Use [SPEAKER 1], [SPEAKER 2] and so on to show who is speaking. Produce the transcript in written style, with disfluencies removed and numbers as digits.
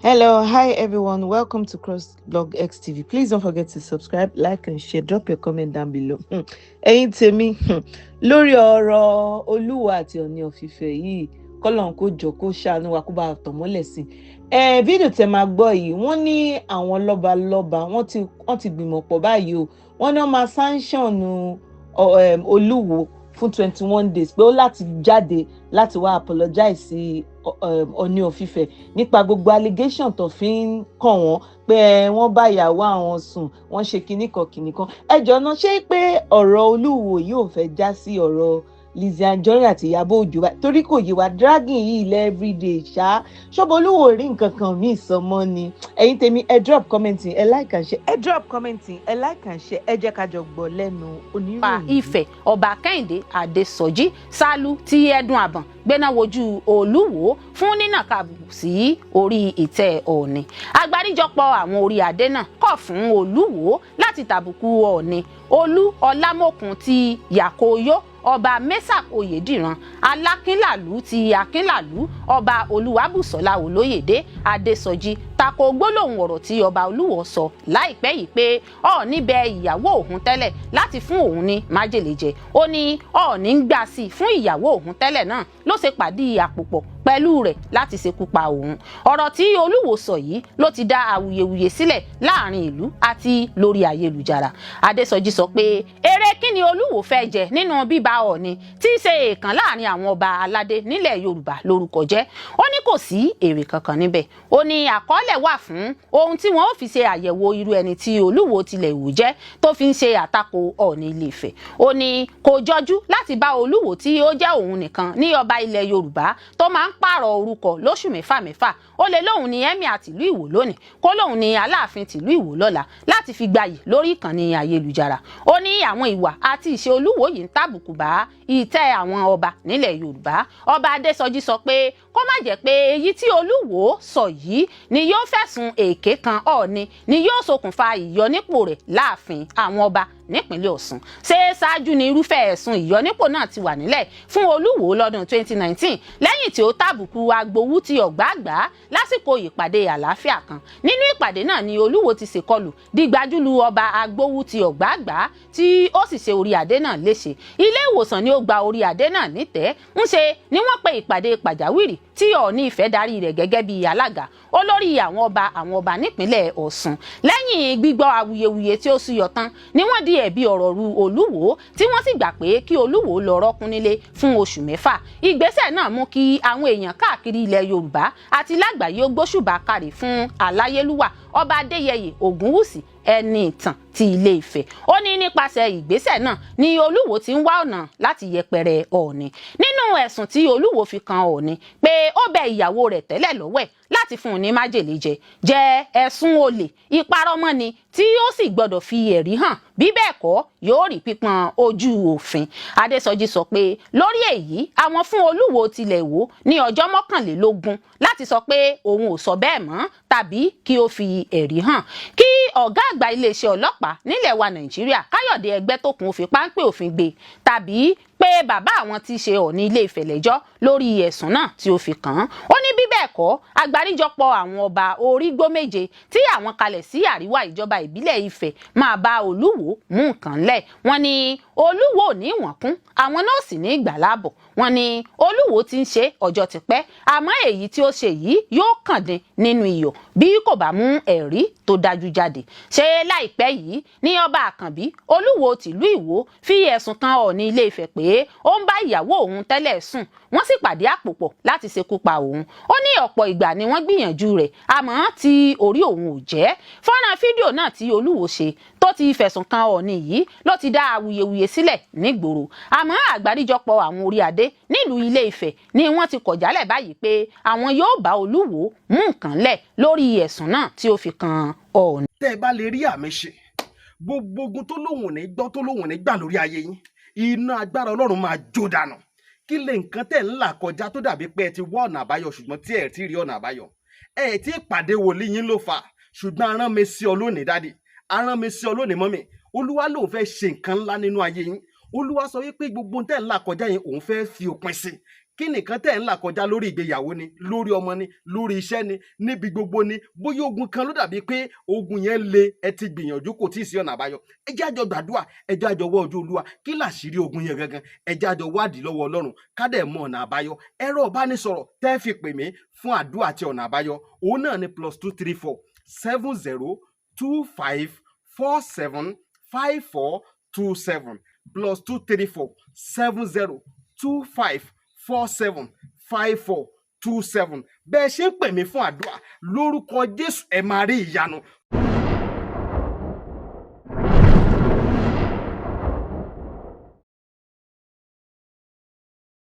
[SPEAKER 1] Hello, hi everyone. Welcome to CrossBLOGXTV. Please don't forget to subscribe, like, and share. Drop your comment down below. Ẹ̀yin tèmi, lórí ọ̀rọ̀ Olúwo àti Ọọ̀ni of Ifẹ̀ yìí, k'Ọlọ́run kó jọ̀ọ́ kó ṣàánú wa kó bá tàn mọ́lẹ̀ sí. Fídíò tẹ́ máa gbọ́ yìí, wọ́n ní àwọn lọ́balọ́ba, wọ́n ti gbìmọ̀ pọ̀ báyìí o. Wọ́n ní wọ́n máa sanction Olúwo fún 21 days pé ó láti jáde láti wá apologize sí Ọọ̀ni of Ifẹ̀ nípa gbogbo allegation tó fi ń kàn wọ́n pé wọ́n bá ìyàwó àwọn sùn, wọ́n ṣe kinní kan. Ẹ jọ̀ọ́ ná, ṣé pé ọ̀rọ̀ Olúwo yìí ò fẹ́ já sí ọ̀rọ̀ Lizzy Anjorin àti Ìyábọ̀ Òjó báyìí? Torí kò yé wa, dragging yìí lẹ́ everyday ṣá. Ṣọ́bọ̀ Olúwo rí nǹkan kan míì sọ mọ́ ni? Ẹ̀yin tèmi, ẹ drop commenting, ẹ like and share. Ẹ drop commenting, ẹ like and share. Ẹ jẹ́ ká jọ gbọ́ lẹ́nu oníròyìn.
[SPEAKER 2] Ifẹ̀ Ọba Kẹ́hìndé Adésọjí Sálú ti ẹ̀dùn àbọ̀n gbéná wojú Olúwo fún nínàkàbù sí orí ìtẹ́ Ọọ̀ni. Àgbáríjọpọ̀ àwọn orí adé náà kọ̀ fún Olúwo láti tàbùkù Ọọ̀ni. Olú Ọlámòkun ti Yàkóyó, Ọba Mẹ́sàk Oyèdìran Alákínlàlú ti Akínlàlú, Ọba Olúwabùsọ́lá Olóyèdé Adésọjí tako gbólóhùn ọ̀rọ̀ tí Ọba Olúwo sọ láìpẹ́ yìí pé Ọọ̀ni bẹ ìyàwó òun tẹ́lẹ̀ láti fún òun ní májèlé jẹ. Ó ní Ọọ̀ni ń gbà sí fún ìyàwó òun tẹ́lẹ̀ náà ló ṣe pàdé àpòpọ̀ pẹ̀lú rẹ̀ láti ṣekú pa òun. Ọ̀rọ̀ tí Olúwo sọ yìí ló ti dá awuyewuye sílẹ̀ láàrin ìlú àti lórí ayélujára. Adésọjí sọ pé èrè kí ni Olúwo fẹ́ jẹ nínú bíbá Ọọ̀ni tí í ṣe èèkàn láàrin àwọn ọba aládé nílẹ̀ Yorùbá lórúkọ jẹ́. Ó ní kò sí èrè kankan níbẹ̀. Ó ní àkọọ́lẹ̀ wà fún ohun tí wọ́n ó fi ṣe àyẹ̀wò irú ẹni tí Olúwo tilẹ̀ wù jẹ́ tó fi ń ṣe àtakò Ọọ̀ni Ilé Ifẹ̀. Ó ní kò jọjú láti bá Olúwo tí ó jẹ́ òun nìkan ní ọba ilẹ̀ Yorùbá tó máa ń pààrọ̀ orúkọ lóṣù mẹ́fà. Ó lè lóhun ní Emir tìlú Ìwó lónìí, kó lóhun ní Aláàfin tìlú Ìwó lọ́la láti fi gbayì lórí ìkànnì ayélujára. Ó ní àwọn ìwà àti ìṣe Olúwo yìí ń tàbùkù bá ìtẹ́ àwọn ọba nílẹ̀ Yorùbá. Ọba Adésọjí sọ pé kó má jẹ́ pé èyí tí Olúwo sọ yìí ni yóò fẹ̀sùn èké kan Ọọ̀ni ni yóò ṣokùnfà ìyọnípò rẹ̀ láàfin àwọn ọba nípínlẹ̀ Ọ̀ṣun. Ṣé ṣáájú ni irúfẹ́ ẹ̀sùn ìyọnípò náà ti wà nílẹ̀ fún Olúwo lọ́dún 2019 lẹ́yìn tí ó tàbùkù agbowú ti ọ̀gbàgbà lásìkò ìpàdé àlàáfíà kan. Nínú ìpàdé náà ni Olúwo ti ṣèkọlù dìgbàjúlù ọba agbowú ti ọ̀gbàgbà tí ó sì ṣe orí adé náà léṣe. Ilé ìwòsàn ni ó gba orí adé náà nítẹ́. ń ṣe ni wọ́n pe ìpàdé pàjáwìrì tí Ọọ̀ni Ifẹ̀ darí rẹ̀ gẹ́gẹ́ bí alága olórí àwọn ọba nípínlẹ̀ Ọ̀ṣun. Lẹ́yìn gbígbọ́ awuyewuye tí ó súyọ tán ni wọ́n di ẹ̀bi ọ̀rọ̀ ru Olúwo tí wọ́n sì gbà pé kí Olúwo lọ rọ́kún nílé fún oṣù 6. Ìgbésẹ̀ náà mú kí àwọn èèyàn káàkiri ilẹ̀ Yorùbá àti lágbàáyé ó gbóṣùbà káre fún aláyélúwà Ọba Adéyẹyè Ògúnwùsì ẹni ìtàn ti Ilé Ifẹ̀. Ó ní nípasẹ̀ ìgbésẹ̀ náà ni Olúwo ti ń wá ọ̀nà láti yẹpẹrẹ Ọọ̀ni. Nínú ẹ̀sùn tí Olúwo fi kan Ọọ̀ni pé ó bẹ ìyàwó rẹ̀ tẹ́lẹ̀ lọ́wẹ̀ láti fún un ní májèlé jẹ́ ẹ̀sùn olè ìparọ́mọ́ni tí ó sì gbọ́dọ̀ fi ẹ̀rí hàn, bí bẹ́ẹ̀ kọ́ yóò rí pípọ́n ojú òfin. Adésọjí sọ pé lórí èyí àwọn fún Olúwo tilẹ̀ wò ní ọjọ́ 21 láti sọ pé òun ò sọ bẹ́ẹ̀ mọ́ tàbí kí ó fi ẹ̀rí hàn. Kí ọ̀gá àgbà iléeṣẹ́ ọlọ́pàá nílẹ̀ wa Nàìjíríà Káyọ̀dé Ẹgbẹ́tókun fi páńpẹ́ òfin gbé tàbí pé bàbá àwọn tí ṣe Ọọ̀ni Ilé Ifẹ̀ lẹ́jọ́ lórí ẹ̀sùn náà tí ó fi kàn án. Ó ní bí bẹ́ẹ̀ kọ́ àgbáríjọpọ̀ àwọn ọba orígbó méje tí àwọn kalẹ̀ sí àríwá ìjọba ìbílẹ̀ Ifẹ̀ máa bá Olúwo mú nǹkan lẹ̀. Wọ́n ní Olúwo ò ní wọ̀n kún, àwọn náà sì ní ìgbà láàbọ̀. Wọ́n ní Olúwo ti ń ṣe ọjọ́ ti pẹ́, àmọ́ èyí tí ó ṣe yìí yóò kàn dín nínú iyọ̀ bí kò bá mú ẹ̀rí tó dájú jáde. Ṣé láìpẹ́ yìí ní ọba Àkànbí Olúwo tìlú Ìwó fi ẹ̀sùn kan Ọọ̀ni Ilé Ifẹ̀ pé ó ń bá ìyàwó òun tẹ́lẹ̀ sùn, wọ́n sì pàdé àpòpọ̀ láti ṣekú pa òun. Ó ní ọ̀pọ̀ ìgbà ni wọ́n gbìyànjú rẹ̀ àmọ́ tí orí òun ò jẹ́. Fọ́nrán fídíò náà tí Olúwo ṣe tó ti fẹ̀sùn kan Ọọ̀ni yìí ló ti dá awuyewuye sílẹ̀ nígboro. Àmọ́ àgbáríjọpọ̀ àwọn orí adé nílùú Ilé Ifẹ̀ ni wọ́n ti kọ̀ jálẹ̀ báyìí pé àwọn yóò bá Olúwo mú nǹkan lẹ̀ lórí ẹ̀sùn náà tí ó fi kan Ọọ̀ni.
[SPEAKER 3] Tẹ́ ẹ bá lè rí àmì ṣe gbogbo ogun tó lóhùn ní gbọ́ tó lóhùn ní gbà lórí ayé yín, iná agbára Ọlọ́run máa jó dànù. Kí lè nǹkan tẹ́ ń là kọjá tó dàbí pé ẹ ti wá ọ̀nà àbáyọ ṣùgbọ́n tí ẹ ti rí ọ̀nà àbáyọ. Ẹ ti pàdé wòlíì yín ló fà, ṣùgbọ́n arán mi sí ọ lónìí dádì, arán mi sí ọ lónìí mọ́mì. Olúwa lòun fẹ́ ṣe nǹkan ńlá nínú ayé yín. Olúwa sọ wípé gbogbo tẹ́ ń là kọjá yín òun fẹ́ fi òpin sí. kí nìkan tẹ̀ ń là kọjá lórí ìgbéyàwó ni, lórí ọmọ ni, lórí iṣẹ́ ni, níbi gbogbo ni, bóyá ogun kan ló dàbí pé ogun yẹn le, ẹ ti gbìyànjú kò tí ì sí ọ̀nà àbáyọ. ẹ jẹ́ àjọ gbàdúrà, ẹ jẹ́ àjọ wá ojú Olúwa, kí làṣírí ogun yẹn gangan, ẹ jẹ́ àjọ wádìí lọ́wọ́ Ọlọ́run ká dẹ̀ mọ ọ̀nà àbáyọ. ẹ̀rọ ìbánisọ̀rọ̀ tẹ́ fi pè mí fún àdúrà àti ọ̀nà àbáyọ òun náà ni +234 7025 475427 +234 7025 475427. bẹ́ẹ̀ ṣe ń pè mí fún àdúrà lórúkọ Jésù ẹ máa rí ìyanu.